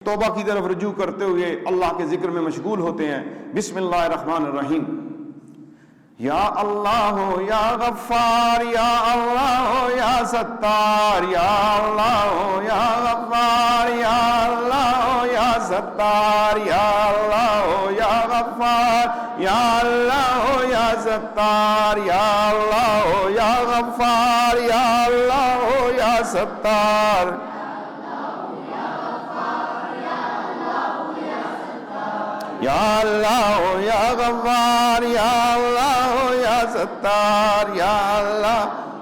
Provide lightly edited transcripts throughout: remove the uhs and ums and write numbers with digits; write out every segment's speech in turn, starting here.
तौबा की तरफ रुजू करते हुए अल्लाह के जिक्र में मशगूल होते हैं। बिस्मिल्लाहिर्रहमानिर्रहीम। या अल्लाह हो या गफ्फार, या अल्लाह हो या सत्तार, या अल्लाह हो या गफ्फार, या अल्लाह हो या सत्तार, या अल्लाह हो या गफ्फार, या अल्लाह हो या सत्तार, या अल्लाह हो या गफ्फार, या अल्लाह हो या सत्तार। या अल्लाह हो या गफ्फार, या अल्लाह हो या सत्तार, या अल्लाह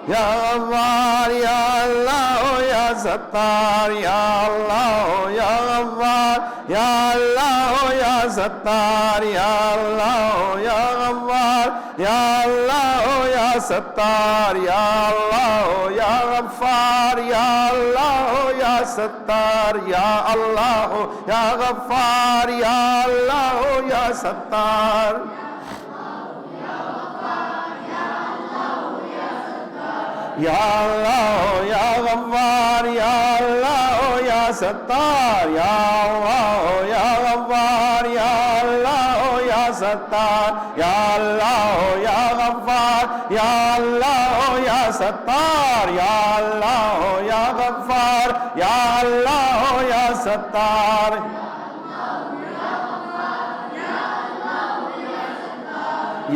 या गफ्फार, या अल्लाह हो या सत्तार, या अल्लाह हो या गफ्फार, या अल्लाह हो या सत्तार, या अल्लाह हो या गफ्फार, या अल्लाह हो या सत्तार, या अल्लाह हो या गफ्फार, या अल्लाह हो या सत्तार, या अल्लाह हो या गफ्फार, या अल्लाह हो या सत्तार। या अल्लाह हो या गफ्फार, या अल्लाह हो या सत्तार, या अल्लाह हो या गफ्फार, या अल्लाह हो या सत्तार, या अल्लाह हो या गफ्फार, या अल्लाह हो या सत्तार, या अल्लाह हो या गफ्फार, या अल्लाह हो या सत्तार।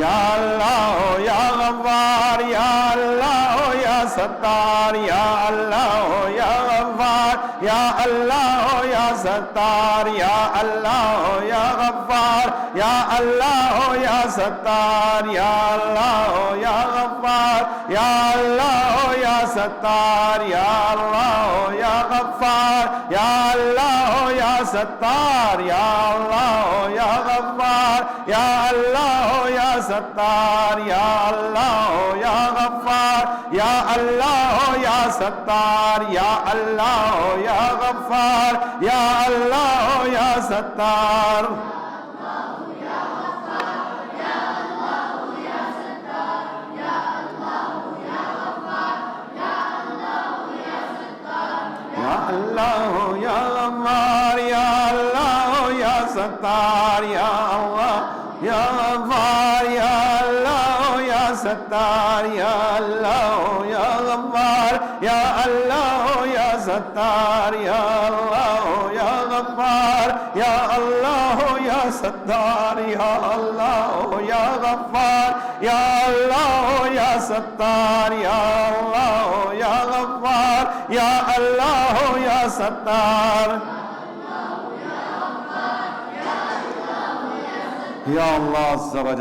या अल्लाह हो या गफ्फार, या अल्लाह हो या सत्तार, या अल्लाह हो या गफ्फार, या अल्लाह हो या सत्तार, या अल्लाह हो या गफ्फार, या अल्लाह हो या सत्तार, या अल्लाह हो या गफ्फार, या अल्लाह हो या सत्तार, या अल्लाह हो या गफ्फार, या अल्लाह हो या सत्तार, या अल्लाह हो या गफ्फार, या अल्लाह हो या सत्तार, या अल्लाह हो या गफ्फार, या अल्लाह हो या सत्तार, या अल्लाह हो या गफ्फार, या अल्लाह हो या सत्तार। या अल्लाह हो या गफ्फार, या अल्लाह हो या सत्तार, या अल्लाह या गफ्फार, या अल्लाह हो या सत्तार, या अल्लाह हो या गफ्फार, या अल्लाह हो या सत्तार, या अल्लाह हो या गफ्फार, या अल्लाह हो या सत्तार, या अल्लाह हो या गफ्फार, या अल्लाह हो या सत्तार, या अल्लाह हो या गफ्फार, या अल्लाह हो या सत्तार। या अल्लाह